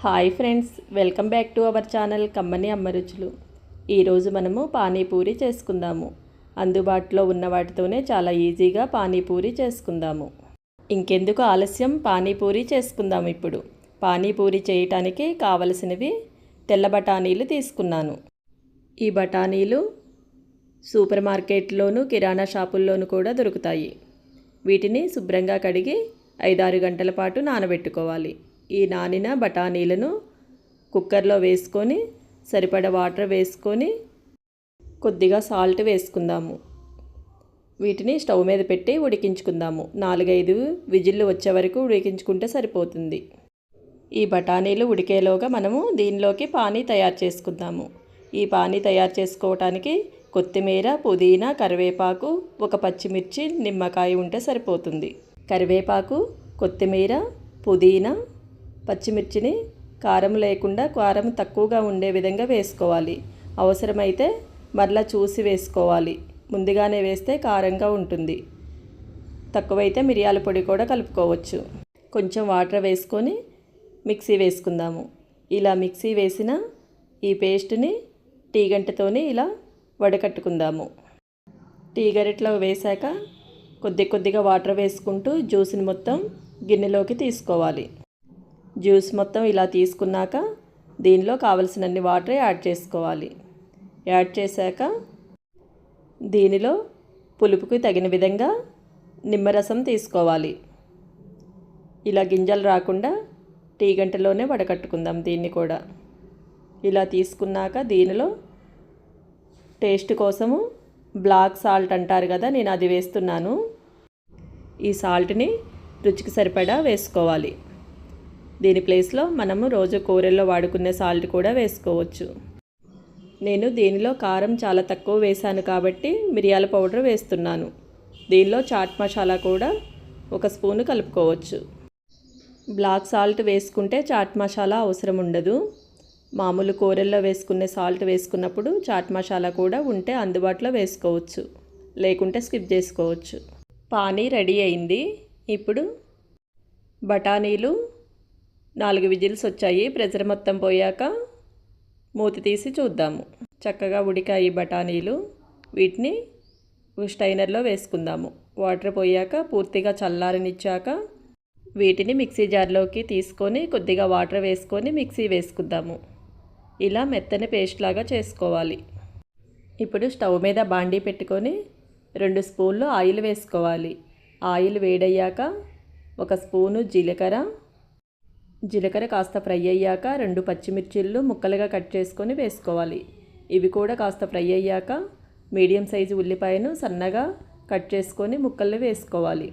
Hi friends, welcome back to our channel కమ్మని అమ్మ రుచులు. ఈరోజు మనము పానీపూరి చేసుకుందాము. అందుబాటులో ఉన్న వాటితోనే చాలా ఈజీగా పానీపూరి చేసుకుందాము. ఇంకెందుకు ఆలస్యం, పానీపూరి చేసుకుందాము. ఇప్పుడు పానీపూరి చేయటానికి కావలసినవి తెల్ల బఠానీలు తీసుకున్నాను. ఈ బఠానీలు సూపర్ మార్కెట్లోను కిరాణా షాపుల్లోనూ కూడా దొరుకుతాయి. వీటిని శుభ్రంగా కడిగి 5-6 గంటల పాటు నానబెట్టుకోవాలి. ఈ నానిన బఠానీలను కుక్కర్లో వేసుకొని సరిపడ వాటర్ వేసుకొని కొద్దిగా సాల్ట్ వేసుకుందాము. వీటిని స్టవ్ మీద పెట్టి ఉడికించుకుందాము. 4-5 విజిల్లు వచ్చే వరకు ఉడికించుకుంటే సరిపోతుంది. ఈ బఠానీలు ఉడికేలోగా మనము దీనిలోకి పానీ తయారు చేసుకుందాము. ఈ పానీ తయారు చేసుకోవటానికి కొత్తిమీర, పుదీనా, కరివేపాకు, ఒక పచ్చిమిర్చి, నిమ్మకాయ ఉంటే సరిపోతుంది. కరివేపాకు, కొత్తిమీర, పుదీనా, పచ్చిమిర్చిని కారం లేకుండా కారం తక్కువగా ఉండే విధంగా వేసుకోవాలి. అవసరమైతే మరలా చూసి వేసుకోవాలి. ముందుగానే వేస్తే కారంగా ఉంటుంది. తక్కువైతే మిరియాల పొడి కూడా కలుపుకోవచ్చు. కొంచెం వాటర్ వేసుకొని మిక్సీ వేసుకుందాము. ఇలా మిక్సీ వేసిన ఈ పేస్ట్ని టీ గంటతోని ఇలా వడకట్టుకుందాము. టీ గరిటలో వేశాక కొద్దిగా వాటర్ వేసుకుంటూ జ్యూస్ని మొత్తం గిన్నెలోకి తీసుకోవాలి. జ్యూస్ మొత్తం ఇలా తీసుకున్నాక దీనిలో కావలసినన్ని వాటర్ యాడ్ చేసుకోవాలి. యాడ్ చేశాక దీనిలో పులుపుకి తగిన విధంగా నిమ్మరసం తీసుకోవాలి. ఇలా గింజలు రాకుండా టీ గంటలోనే వడకట్టుకుందాం. దీన్ని కూడా ఇలా తీసుకున్నాక దీనిలో టేస్ట్ కోసము బ్లాక్ సాల్ట్ అంటారు కదా, నేను అది వేస్తున్నాను. ఈ సాల్ట్ని రుచికి సరిపడా వేసుకోవాలి. దీని ప్లేస్లో మనము రోజు కూరల్లో వాడుకునే సాల్ట్ కూడా వేసుకోవచ్చు. నేను దీనిలో కారం చాలా తక్కువ వేశాను కాబట్టి మిరియాల పౌడర్ వేస్తున్నాను. దీనిలో చాట్ మసాలా కూడా 1 స్పూను కలుపుకోవచ్చు. బ్లాక్ సాల్ట్ వేసుకుంటే చాట్ మసాలా అవసరం ఉండదు. మామూలు కూరల్లో వేసుకునే సాల్ట్ వేసుకున్నప్పుడు చాట్ మసాలా కూడా ఉంటే అందుబాటులో వేసుకోవచ్చు, లేకుంటే స్కిప్ చేసుకోవచ్చు. పానీ రెడీ అయింది. ఇప్పుడు బఠానీలు 4 విజిల్స్ వచ్చాయి. ప్రెషర్ మొత్తం పోయాక మూతి తీసి చూద్దాము. చక్కగా ఉడికాయి బఠానీలు. వీటిని స్టైనర్లో వేసుకుందాము. వాటర్ పోయాక పూర్తిగా చల్లారనిచ్చాక వీటిని మిక్సీ జార్లోకి తీసుకొని కొద్దిగా వాటర్ వేసుకొని మిక్సీ వేసుకుందాము. ఇలా మెత్తని పేస్ట్ లాగా చేసుకోవాలి. ఇప్పుడు స్టవ్ మీద బాండీ పెట్టుకొని 2 స్పూన్లు ఆయిల్ వేసుకోవాలి. ఆయిల్ వేడయ్యాక 1 స్పూను జీలకర్ర కాస్త ఫ్రై అయ్యాక 2 పచ్చిమిర్చిళ్ళు ముక్కలుగా కట్ చేసుకొని వేసుకోవాలి. ఇవి కూడా కాస్త ఫ్రై అయ్యాక మీడియం సైజు ఉల్లిపాయను సన్నగా కట్ చేసుకొని ముక్కల్ని వేసుకోవాలి.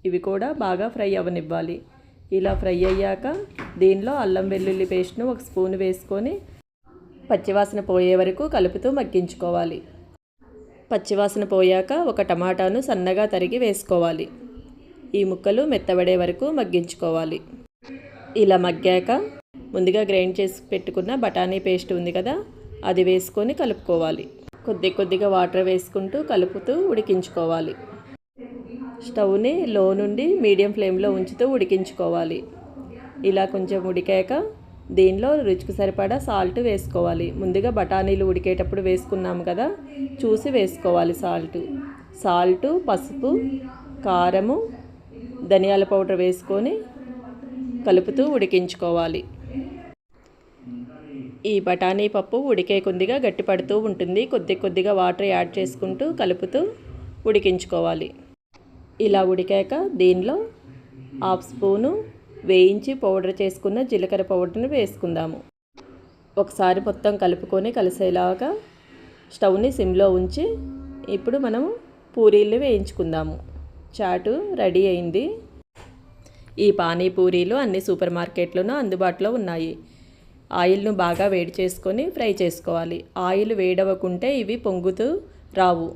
ఇవి కూడా బాగా ఫ్రై అవ్వనివ్వాలి. ఇలా ఫ్రై అయ్యాక దీనిలో అల్లం వెల్లుల్లి పేస్ట్ను 1 స్పూన్ వేసుకొని పచ్చివాసన పోయే వరకు కలుపుతూ మగ్గించుకోవాలి. పచ్చివాసన పోయాక 1 టమాటాను సన్నగా తరిగి వేసుకోవాలి. ఈ ముక్కలు మెత్తబడే వరకు మగ్గించుకోవాలి. ఇలా మగ్గాక ముందుగా గ్రైండ్ చేసి పెట్టుకున్న బఠానీ పేస్ట్ ఉంది కదా, అది వేసుకొని కలుపుకోవాలి. కొద్దిగా వాటర్ వేసుకుంటూ కలుపుతూ ఉడికించుకోవాలి. స్టవ్ని లో నుండి మీడియం ఫ్లేమ్లో ఉంచుతూ ఉడికించుకోవాలి. ఇలా కొంచెం ఉడికాక దీనిలో రుచికి సరిపడా సాల్ట్ వేసుకోవాలి. ముందుగా బఠానీలు ఉడికేటప్పుడు వేసుకున్నాము కదా, చూసి వేసుకోవాలి సాల్టు, పసుపు, కారము, ధనియాల పౌడర్ వేసుకొని కలుపుతూ ఉడికించుకోవాలి. ఈ బఠానీ పప్పు ఉడికే కొద్దిగా గట్టిపడుతూ ఉంటుంది. కొద్దిగా వాటర్ యాడ్ చేసుకుంటూ కలుపుతూ ఉడికించుకోవాలి. ఇలా ఉడికాక దీనిలో 1/2 స్పూను వేయించి పౌడర్ చేసుకున్న జీలకర్ర పౌడర్ని వేసుకుందాము. ఒకసారి మొత్తం కలుపుకొని కలిసేలాగా స్టవ్ని సిమ్లో ఉంచి ఇప్పుడు మనము పూరీలు వేయించుకుందాము. చాటు రెడీ అయింది. ఈ పానీపూరీలు అన్ని సూపర్ మార్కెట్లోనూ అందుబాటులో ఉన్నాయి. ఆయిల్ను బాగా వేడి చేసుకొని ఫ్రై చేసుకోవాలి. ఆయిల్ వేడవకుంటే ఇవి పొంగుతూ రావు.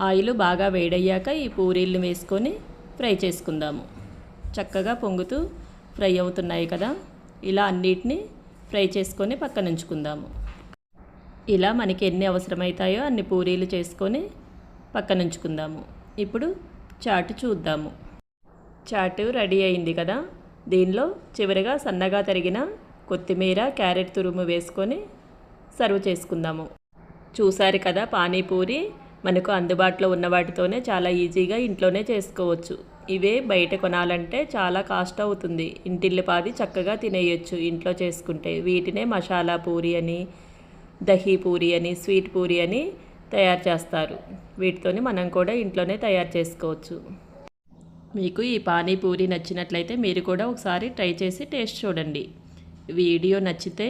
ఆయిల్ బాగా వేడయ్యాక ఈ పూరీలను వేసుకొని ఫ్రై చేసుకుందాము. చక్కగా పొంగుతూ ఫ్రై అవుతున్నాయి కదా, ఇలా అన్నిటినీ ఫ్రై చేసుకొని పక్కన ఉంచుకుందాము. ఇలా మనకి ఎన్ని అవసరమవుతాయో అన్ని పూరీలు చేసుకొని పక్కన ఉంచుకుందాము. ఇప్పుడు చాటు చూద్దాము. చాటు రెడీ అయింది కదా, దీనిలో చివరిగా సన్నగా తరిగిన కొత్తిమీర, క్యారెట్ తురుము వేసుకొని సర్వ్ చేసుకుందాము. చూసారు కదా, పానీపూరి మనకు అందుబాటులో ఉన్న వాటితోనే చాలా ఈజీగా ఇంట్లోనే చేసుకోవచ్చు. ఇవే బయట కొనాలంటే చాలా కాస్ట్ అవుతుంది. ఇంటిల్లిపాది చక్కగా తినేయొచ్చు ఇంట్లో చేసుకుంటే. వీటినే మసాలా పూరి అని, దహీ పూరి అని, స్వీట్ పూరి అని తయారు చేస్తారు. వీటితోని మనం కూడా ఇంట్లోనే తయారు చేసుకోవచ్చు. మీకు ఈ పానీపూరి నచ్చినట్లయితే మీరు కూడా ఒకసారి ట్రై చేసి టేస్ట్ చూడండి. వీడియో నచ్చితే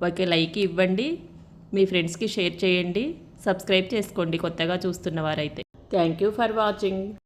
ఒక లైక్ ఇవ్వండి, మీ ఫ్రెండ్స్కి షేర్ చేయండి, సబ్స్క్రైబ్ చేసుకోండి కొత్తగా చూస్తున్న వారైతే. Thank you for watching.